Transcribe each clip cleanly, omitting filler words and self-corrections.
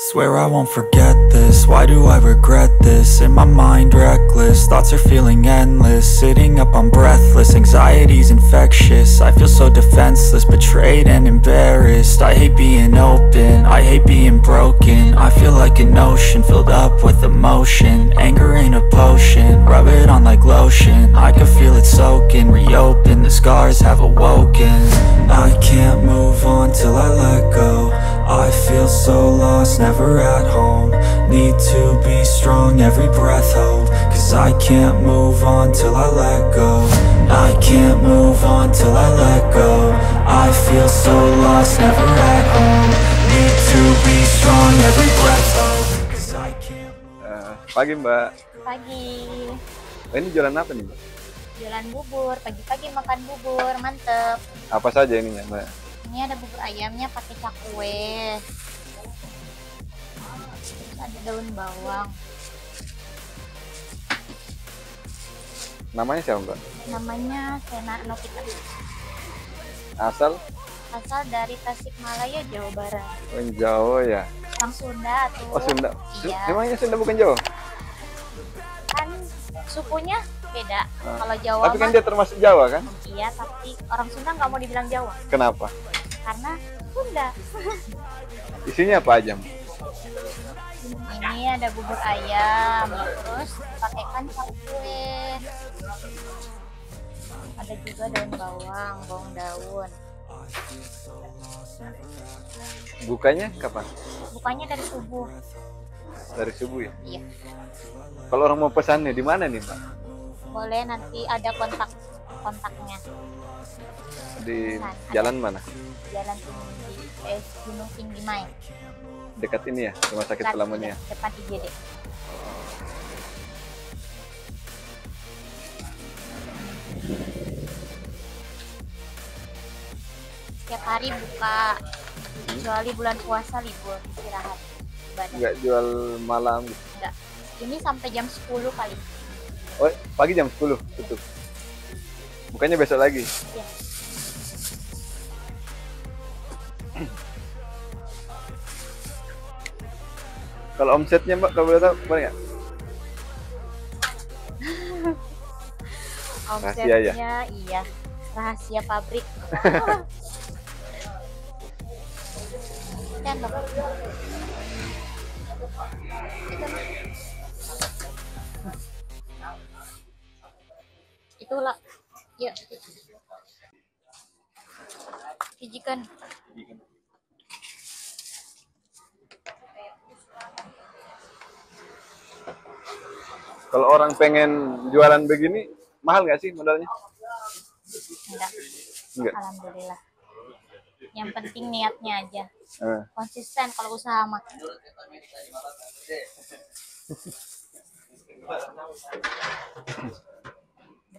Swear I won't forget this, why do I regret this? In my mind reckless, thoughts are feeling endless. Sitting up I'm breathless, anxiety's infectious. I feel so defenseless, betrayed and embarrassed. I hate being open, I hate being broken. I feel like an ocean filled up with emotion. Anger ain't a potion, rub it on like lotion. I can feel it soaking, reopen, the scars have awoken. I can't move on till I let go. I feel so lost, never at home. Need to be strong, every breath hold. Cause I can't move on till I let go. I can't move on till I let go. I feel so lost, never at home. Need to be strong, every breath hold. Cause I can't move. Pagi Mbak. Pagi. Ini jualan apa nih Mbak? Jualan bubur, pagi-pagi makan bubur, mantep. Apa saja ininya Mbak? Ini ada bubur ayamnya pakai cakwe. Terus ada daun bawang. Namanya siapa Mbak? Namanya Sena Novita. Asal? Asal dari Tasikmalaya, Jawa Barat. Oh, Jawa ya? Orang Sunda tuh. Oh Sunda? Iya. Emangnya Sunda bukan Jawa? Kan sukunya beda. Kalau Jawa Tapi kan mah, dia termasuk Jawa kan? iya, tapi orang Sunda nggak mau dibilang Jawa. Kenapa? Karena Sunda. Isinya apa aja Mbak? Ini ada bubur ayam, terus pakaikan cakwe. Ada juga daun bawang, bawang daun. Bukanya kapan? Bukanya dari subuh. Dari subuh ya? Iya. Kalau orang mau pesannya di mana nih Mbak? Boleh, nanti ada kontaknya. Di Sana, jalan mana? Jalan Tinggi, Gunung Tinggi Mai. Dekat ini ya, Rumah Sakit Dekat, Pelamunia. depan IGD. Setiap hari buka, kecuali bulan puasa libur, istirahat ibadah. Nggak jual malam gitu? Enggak. Ini sampai jam 10 kali. Oh, pagi jam 10 tutup. Bukannya besok lagi? Ya. Kalau omsetnya Mbak, kalau boleh tahu, boleh nggak? Rahasia ya? Omsetnya iya, rahasia pabrik. Dan loh. Itulah. Ya. Pijikan. Kalau orang pengen jualan begini, mahal nggak sih modalnya? Enggak. Enggak. Alhamdulillah. Yang penting niatnya aja. Eh, Konsisten kalau usaha mah.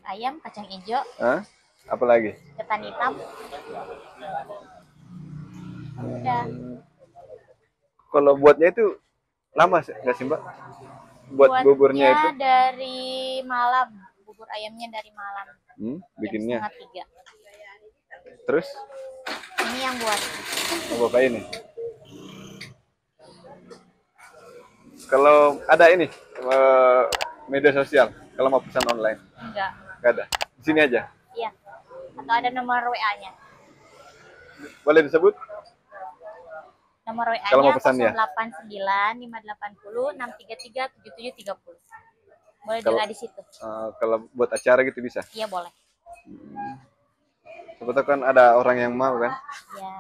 Ayam, kacang hijau, apa lagi? ketan hitam. Udah. Kalau buatnya itu lama nggak sih Mbak? Buat buburnya itu? Dari malam. Bubur ayamnya dari malam. Bikinnya. Jam 2:30. Terus? Ini yang buat. Apa ini? Kalau ada ini media sosial, kalau mau pesan online, Enggak. nggak ada. Di sini aja. Iya. Atau ada nomor WA-nya. Boleh disebut? Nomor Kalau mau WA-nya pesan ya? 089 580 633 7730. Boleh Kalau- juga di situ. Kalau buat acara gitu bisa. Iya, boleh. Sebetulnya kan ada orang yang mau kan. Ya.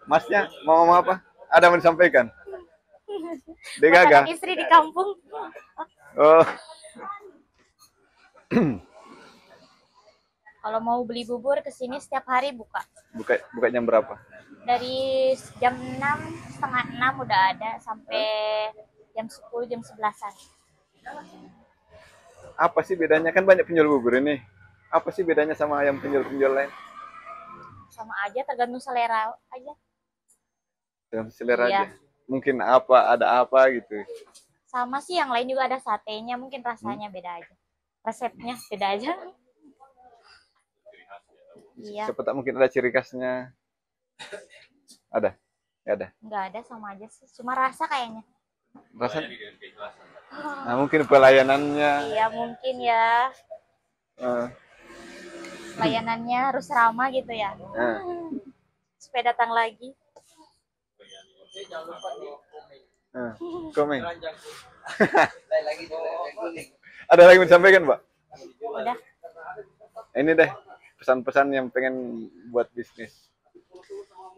Masnya mau ngomong apa? Ada mau disampaikan? Dia Buat gagah. anak istri di kampung. Oh, Kalau mau beli bubur ke sini setiap hari buka. buka jam berapa? Dari jam 6, setengah 6 udah ada sampai jam 10, jam 11-an. Apa sih bedanya? Kan banyak penjual bubur ini. Apa sih bedanya sama yang penjual-penjual lain? Sama aja, tergantung selera aja. Dengan selera Iya. aja. Mungkin ada apa gitu. Sama sih, yang lain juga ada satenya, mungkin rasanya beda aja. Resepnya beda aja. Iya. Siapa tak mungkin ada ciri khasnya. Ada? Nggak ada. Nggak ada, sama aja sih. Cuma rasa kayaknya. Rasa? Nah, mungkin pelayanannya. Iya mungkin ya. eh, Layanannya harus ramah gitu ya. eh. Supaya datang lagi. Komen. Ada lagi mau disampaikan, Mbak? Udah. Ini deh pesan-pesan yang pengen buat bisnis.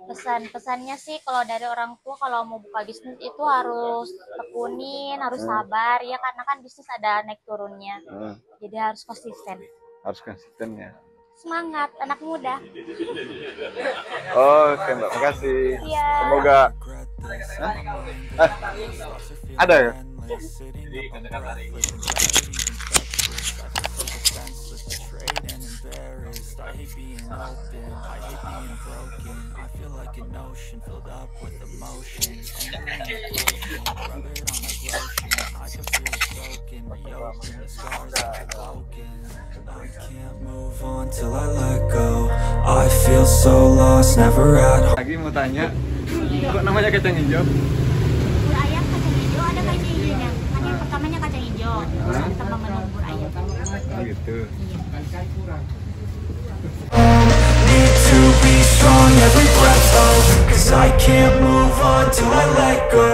Pesan-pesannya sih kalau dari orang tua kalau mau buka bisnis itu harus tekunin, harus sabar ya karena kan bisnis ada naik turunnya. Jadi harus konsisten. Harus konsisten ya. Semangat anak muda. Oke, Mbak, makasih. Iya. Semoga ada ya? I hate being open, I hate being broken. I feel like an ocean filled up with emotion. Anger and devotion, rub it on like lotion. I can feel it soaking, reopen the scars that I've broken. I can't move on till I let go. I feel so lost, never at home. Lagi mau tanya, kok namanya kacang hijau? Bubur ayam kacang hijau ada kacang hijaunya. Kan yang pertamanya kacang hijau, terus ditambah menu bubur ayam. Gitu. Need to be strong every breath of, 'cause I can't move on till I let go.